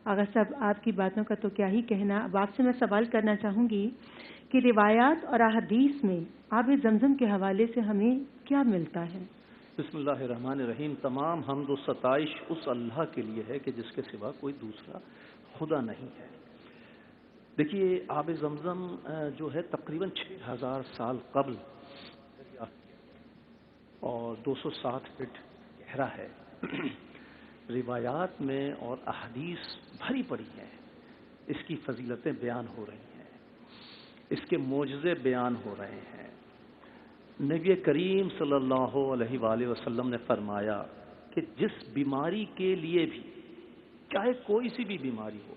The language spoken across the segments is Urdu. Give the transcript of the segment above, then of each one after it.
آغا صاحب آپ کی باتوں کا تو کیا ہی کہنا. اب آپ سے میں سوال کرنا چاہوں گی کہ روایات اور احادیث میں آب زمزم کے حوالے سے ہمیں کیا ملتا ہے؟ بسم اللہ الرحمن الرحیم. تمام حمد و ستائش اس اللہ کے لیے ہے کہ جس کے سوا کوئی دوسرا خدا نہیں ہے. دیکھیے آب زمزم جو ہے تقریباً 6000 سال قبل اور 207 فٹ گہرا ہے. روایات میں اور احادیث بھری پڑی ہیں. اس کی فضیلتیں بیان ہو رہی ہیں, اس کے معجزے بیان ہو رہے ہیں. نبی کریم صلی اللہ علیہ وآلہ وسلم نے فرمایا کہ جس بیماری کے لیے بھی, چاہے کوئی سی بھی بیماری ہو,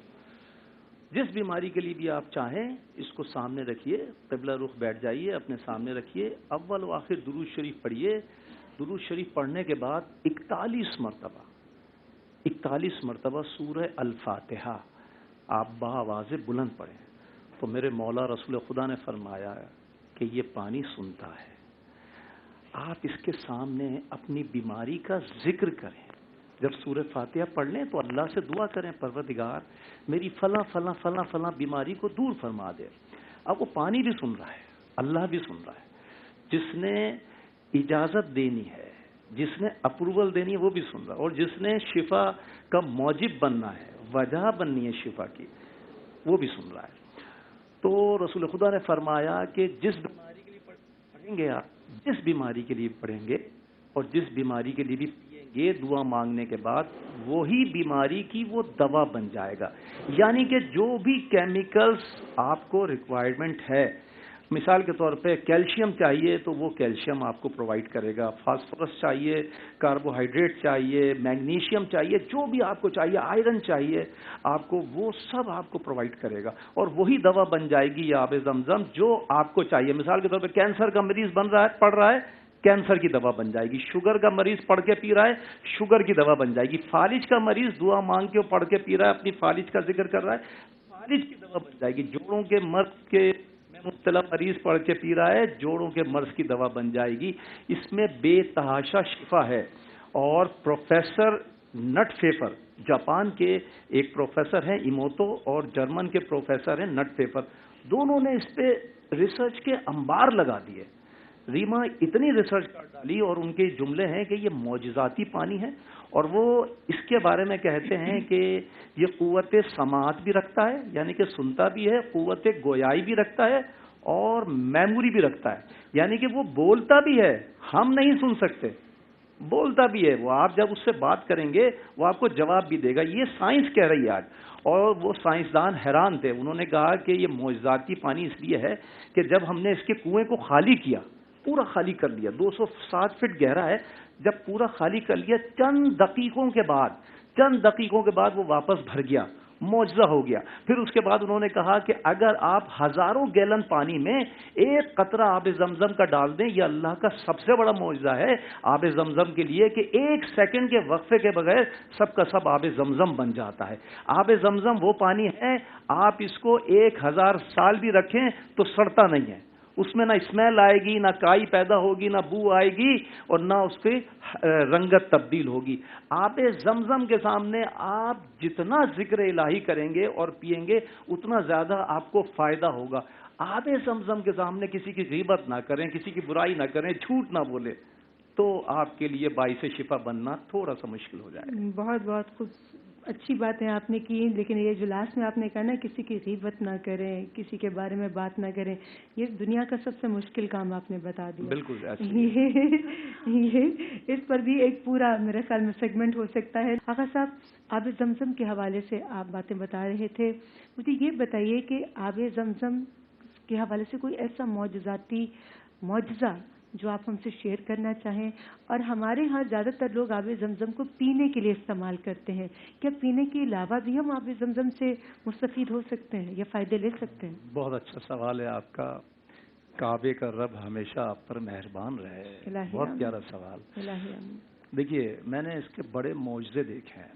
جس بیماری کے لیے بھی آپ چاہیں اس کو سامنے رکھیے, قبلہ رخ بیٹھ جائیے, اپنے سامنے رکھیے, اول و آخر درود شریف پڑھیے. درود شریف پڑھنے کے بعد 41 مرتبہ سورہ الفاتحہ آپ بآواز بلند پڑھیں تو میرے مولا رسول خدا نے فرمایا کہ یہ پانی سنتا ہے. آپ اس کے سامنے اپنی بیماری کا ذکر کریں. جب سورہ فاتحہ پڑھ لیں تو اللہ سے دعا کریں, پروردگار میری فلاں فلاں فلاں فلاں بیماری کو دور فرما دے. اب وہ پانی بھی سن رہا ہے, اللہ بھی سن رہا ہے. جس نے اجازت دینی ہے, جس نے اپروول دینی ہے وہ بھی سن رہا ہے, اور جس نے شفا کا موجب بننا ہے, وجہ بننی ہے شفا کی, وہ بھی سن رہا ہے. تو رسول خدا نے فرمایا کہ جس بیماری کے لیے پڑھیں گے, آپ جس بیماری کے لیے پڑھیں گے اور جس بیماری کے لیے بھی پیئیں گے دعا مانگنے کے بعد, وہی بیماری کی وہ دوا بن جائے گا. یعنی کہ جو بھی کیمیکلز آپ کو ریکوائرمنٹ ہے, مثال کے طور پہ کیلشیم چاہیے تو وہ کیلشیم آپ کو پرووائڈ کرے گا, فاسفورس چاہیے, کاربوہائیڈریٹ چاہیے, میگنیشیم چاہیے, جو بھی آپ کو چاہیے, آئرن چاہیے آپ کو, وہ سب آپ کو پرووائڈ کرے گا. اور وہی دوا بن جائے گی یہ آب زمزم جو آپ کو چاہیے. مثال کے طور پہ کینسر کا مریض پڑھ رہا ہے, کینسر کی دوا بن جائے گی. شوگر کا مریض پڑھ کے پی رہا ہے, شوگر کی دوا بن جائے گی. فالج کا مریض دعا مانگ کے پڑھ کے پی رہا ہے, اپنی فالج کا ذکر کر رہا ہے, فالج کی دوا بن جائے گی. جوڑوں کے مرض کے مبتلا مریض پڑھ کے پی رہا ہے, جوڑوں کے مرض کی دوا بن جائے گی. اس میں بے تحاشا شفا ہے. اور پروفیسر نٹ فیفر, جاپان کے ایک پروفیسر ہیں ایموتو, اور جرمن کے پروفیسر ہیں نٹ فیفر, دونوں نے اس پہ ریسرچ کے انبار لگا دیے. ریما اتنی ریسرچ کر ڈالی, اور ان کے جملے ہیں کہ یہ معجزاتی پانی ہے. اور وہ اس کے بارے میں کہتے ہیں کہ یہ قوت سماعت بھی رکھتا ہے, یعنی کہ سنتا بھی ہے, قوت گویائی بھی رکھتا ہے, اور میموری بھی رکھتا ہے. یعنی کہ وہ بولتا بھی ہے, ہم نہیں سن سکتے, بولتا بھی ہے وہ. آپ جب اس سے بات کریں گے وہ آپ کو جواب بھی دے گا. یہ سائنس کہہ رہی ہے آج, اور وہ سائنسدان حیران تھے. انہوں نے کہا کہ یہ معجزاتی پانی اس لیے ہے کہ جب ہم نے اس کے کنویں کو خالی کیا, پورا خالی کر لیا, 207 فٹ گہرا ہے, جب پورا خالی کر لیا, چند دقیقوں کے بعد وہ واپس بھر گیا. معجزہ ہو گیا. پھر اس کے بعد انہوں نے کہا کہ اگر آپ ہزاروں گیلن پانی میں ایک قطرہ آب زمزم کا ڈال دیں, یہ اللہ کا سب سے بڑا معجزہ ہے آب زمزم کے لیے کہ 1 سیکنڈ کے وقفے کے بغیر سب کا سب آب زمزم بن جاتا ہے. آب زمزم وہ پانی ہے, آپ اس کو 1000 سال بھی رکھیں تو سڑتا نہیں ہے. اس میں نہ اسمیل آئے گی, نہ کائی پیدا ہوگی, نہ بو آئے گی, اور نہ اس کی رنگت تبدیل ہوگی. آب زمزم کے سامنے آپ جتنا ذکر الہی کریں گے اور پیئیں گے اتنا زیادہ آپ کو فائدہ ہوگا. آب زمزم کے سامنے کسی کی غیبت نہ کریں, کسی کی برائی نہ کریں, جھوٹ نہ بولے, تو آپ کے لیے باعث شفا بننا تھوڑا سا مشکل ہو جائے گا. بہت بہت خوب اچھی باتیں آپ نے کی, لیکن یہ جو لاسٹ میں آپ نے کہا نا کسی کی غیبت نہ کریں, کسی کے بارے میں بات نہ کریں, یہ دنیا کا سب سے مشکل کام آپ نے بتا دیا. بالکل یہ اس پر بھی ایک پورا میرے خیال میں سیگمنٹ ہو سکتا ہے. آغا صاحب, آب زمزم کے حوالے سے آپ باتیں بتا رہے تھے, مجھے یہ بتائیے کہ آب زمزم کے حوالے سے کوئی ایسا معجزہ جو آپ ہم سے شیئر کرنا چاہیں. اور ہمارے ہاں زیادہ تر لوگ آب زمزم کو پینے کے لیے استعمال کرتے ہیں, کیا پینے کے علاوہ بھی ہم آب زمزم سے مستفید ہو سکتے ہیں یا فائدے لے سکتے ہیں؟ بہت اچھا سوال ہے آپ کا. کعبے کا رب ہمیشہ آپ پر مہربان رہے. بہت پیارا سوال. دیکھیے, میں نے اس کے بڑے معجزے دیکھے ہیں.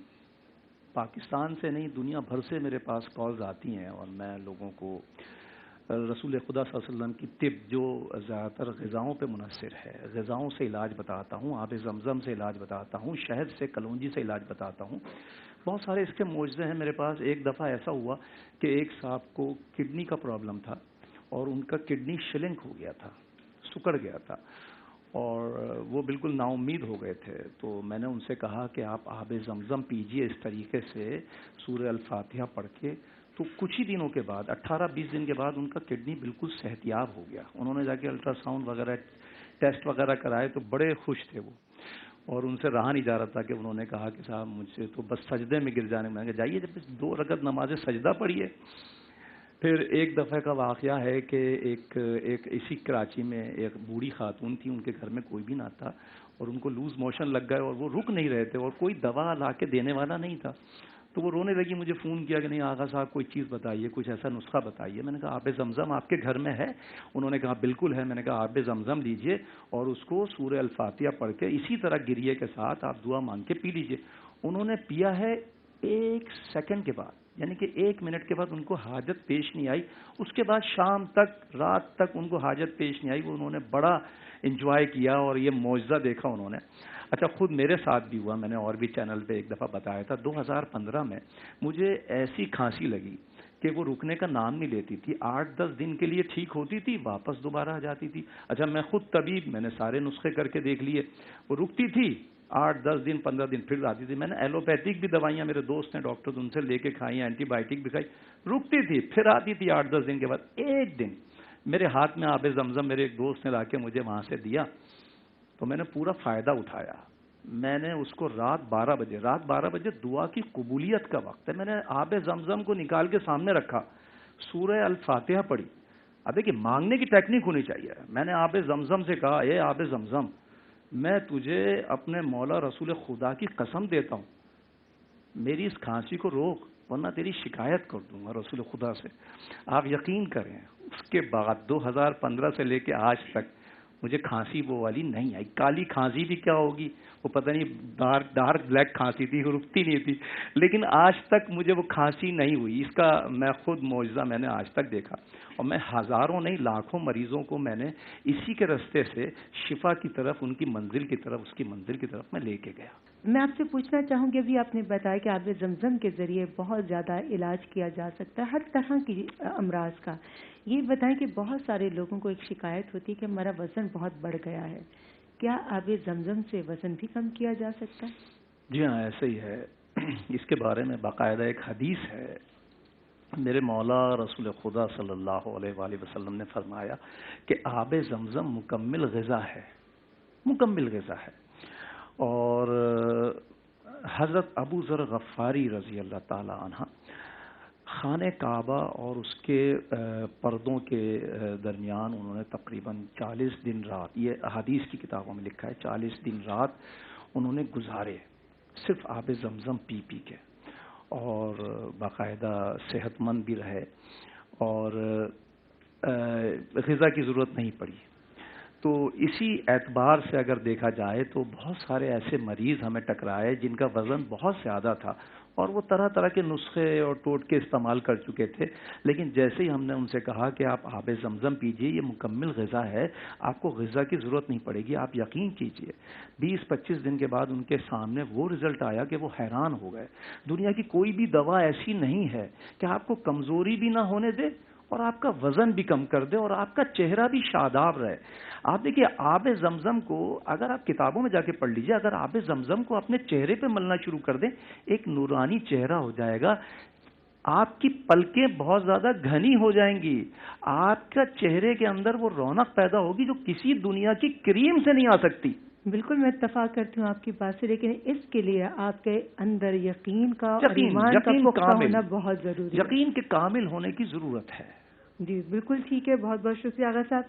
پاکستان سے نہیں, دنیا بھر سے میرے پاس کالز آتی ہیں, اور میں لوگوں کو رسول خدا صلی اللہ علیہ وسلم کی طب جو زیادہ تر غذاؤں پہ منحصر ہے, غذاؤں سے علاج بتاتا ہوں, آب زمزم سے علاج بتاتا ہوں, شہد سے, کلونجی سے علاج بتاتا ہوں. بہت سارے اس کے معجزے ہیں میرے پاس. ایک دفعہ ایسا ہوا کہ ایک صاحب کو کڈنی کا پرابلم تھا اور ان کا کڈنی شلنک ہو گیا تھا, سکڑ گیا تھا, اور وہ بالکل نا امید ہو گئے تھے. تو میں نے ان سے کہا کہ آپ آب زمزم پیجئے اس طریقے سے سورہ الفاتحہ پڑھ کے. تو کچھ ہی دنوں کے بعد 18-20 دن کے بعد ان کا کڈنی بالکل صحت یاب ہو گیا. انہوں نے جا کے الٹرا ساؤنڈ وغیرہ ٹیسٹ وغیرہ کرائے تو بڑے خوش تھے وہ, اور ان سے رہا نہیں جا رہا تھا کہ انہوں نے کہا کہ صاحب مجھ سے تو بس سجدے میں گر جانے میں. جائیے جب 2 رکعت نماز سجدہ پڑھیے. پھر ایک دفعہ کا واقعہ ہے کہ ایک اسی کراچی میں ایک بوڑھی خاتون تھی, ان کے گھر میں کوئی بھی نہ تھا اور ان کو لوز موشن لگ گئے اور وہ رک نہیں رہے تھے اور کوئی دوا لا کے دینے والا نہیں تھا. تو وہ رونے لگی, مجھے فون کیا کہ نہیں آغا صاحب کوئی چیز بتائیے, کچھ ایسا نسخہ بتائیے. میں نے کہا آب زمزم آپ کے گھر میں ہے؟ انہوں نے کہا بالکل ہے. میں نے کہا آب زمزم لیجئے اور اس کو سورہ الفاتحہ پڑھ کے اسی طرح گریے کے ساتھ آپ دعا مانگ کے پی لیجئے. انہوں نے پیا ہے 1 سیکنڈ کے بعد, یعنی کہ 1 منٹ کے بعد ان کو حاجت پیش نہیں آئی. اس کے بعد شام تک رات تک ان کو حاجت پیش نہیں آئی. وہ انہوں نے بڑا انجوائے کیا اور یہ معجزہ دیکھا انہوں نے. اچھا خود میرے ساتھ بھی ہوا, میں نے اور بھی چینل پہ ایک دفعہ بتایا تھا. 2015 میں مجھے ایسی کھانسی لگی کہ وہ رکنے کا نام نہیں لیتی تھی. 8-10 دن کے لیے ٹھیک ہوتی تھی, واپس دوبارہ آ جاتی تھی. اچھا میں خود طبیب, میں نے سارے نسخے کر کے دیکھ لیے, وہ رکتی تھی 8-10 دن 15 دن پھر آتی تھی. میں نے ایلوپیتھک بھی دوائیاں میرے دوست ہیں ڈاکٹر ان سے لے کے کھائی, اینٹی بائیوٹک بھی کھائی, رکتی تھی پھر آتی تھی 8-10 دن کے بعد. ایک دن میرے ہاتھ میں آب زمزم میرے ایک دوست نے لا کے مجھے وہاں سے دیا تو میں نے پورا فائدہ اٹھایا. میں نے اس کو رات 12 بجے دعا کی قبولیت کا وقت ہے, میں نے آب زمزم کو نکال کے سامنے رکھا, سورہ الفاتحہ پڑھی. اب دیکھیے مانگنے کی ٹیکنیک ہونی چاہیے. میں نے آب زمزم سے کہا اے آب زمزم, میں تجھے اپنے مولا رسول خدا کی قسم دیتا ہوں میری اس کھانسی کو روک ورنہ تیری شکایت کر دوں گا رسول خدا سے. آپ یقین کریں اس کے بعد 2015 سے لے کے آج تک مجھے کھانسی وہ والی نہیں آئی. کالی کھانسی بھی کیا ہوگی وہ پتہ نہیں, ڈارک بلیک کھانسی تھی, رکتی نہیں تھی, لیکن آج تک مجھے وہ کھانسی نہیں ہوئی. اس کا میں خود معجزہ میں نے آج تک دیکھا اور میں ہزاروں نہیں لاکھوں مریضوں کو میں نے اسی کے راستے سے شفا کی طرف, ان کی منزل کی طرف, اس کی منزل کی طرف میں لے کے گیا. میں آپ سے پوچھنا چاہوں گی, ابھی آپ نے بتایا کہ آب زمزم کے ذریعے بہت زیادہ علاج کیا جا سکتا ہے ہر طرح کی امراض کا. یہ بتائیں کہ بہت سارے لوگوں کو ایک شکایت ہوتی ہے کہ ہمارا وزن بہت بڑھ گیا ہے, کیا آب زمزم سے وزن بھی کم کیا جا سکتا ہے؟ جی ہاں ایسے ہی ہے. اس کے بارے میں باقاعدہ ایک حدیث ہے. میرے مولا رسول خدا صلی اللہ علیہ وآلہ وسلم نے فرمایا کہ آب زمزم مکمل غذا ہے, مکمل غذا ہے. اور حضرت ابو ذر غفاری رضی اللہ تعالی عنہ خانہ کعبہ اور اس کے پردوں کے درمیان انہوں نے تقریباً 40 دن رات, یہ حدیث کی کتابوں میں لکھا ہے, 40 دن رات انہوں نے گزارے صرف آب زمزم پی پی کے, اور باقاعدہ صحت مند بھی رہے اور غذا کی ضرورت نہیں پڑی. تو اسی اعتبار سے اگر دیکھا جائے تو بہت سارے ایسے مریض ہمیں ٹکرائے جن کا وزن بہت زیادہ تھا اور وہ طرح طرح کے نسخے اور ٹوٹکے استعمال کر چکے تھے, لیکن جیسے ہی ہم نے ان سے کہا کہ آپ آب زمزم پیجئے, یہ مکمل غذا ہے, آپ کو غذا کی ضرورت نہیں پڑے گی, آپ یقین کیجئے 20-25 دن کے بعد ان کے سامنے وہ رزلٹ آیا کہ وہ حیران ہو گئے. دنیا کی کوئی بھی دوا ایسی نہیں ہے کہ آپ کو کمزوری بھی نہ ہونے دے اور آپ کا وزن بھی کم کر دے اور آپ کا چہرہ بھی شاداب رہے. آپ دیکھیے آب زمزم کو اگر آپ کتابوں میں جا کے پڑھ لیجئے, اگر آب زمزم کو اپنے چہرے پہ ملنا شروع کر دیں ایک نورانی چہرہ ہو جائے گا, آپ کی پلکیں بہت زیادہ گھنی ہو جائیں گی, آپ کا چہرے کے اندر وہ رونق پیدا ہوگی جو کسی دنیا کی کریم سے نہیں آ سکتی. بالکل میں اتفاق کرتی ہوں آپ کی بات سے, لیکن اس کے لیے آپ کے اندر یقین کا اور یقین ایمان کا پختہ کامل ہونا بہت ضروری ہے. یقین کے کامل ہونے کی ضرورت ہے. جی بالکل ٹھیک ہے, بہت بہت شکریہ آغا صاحب.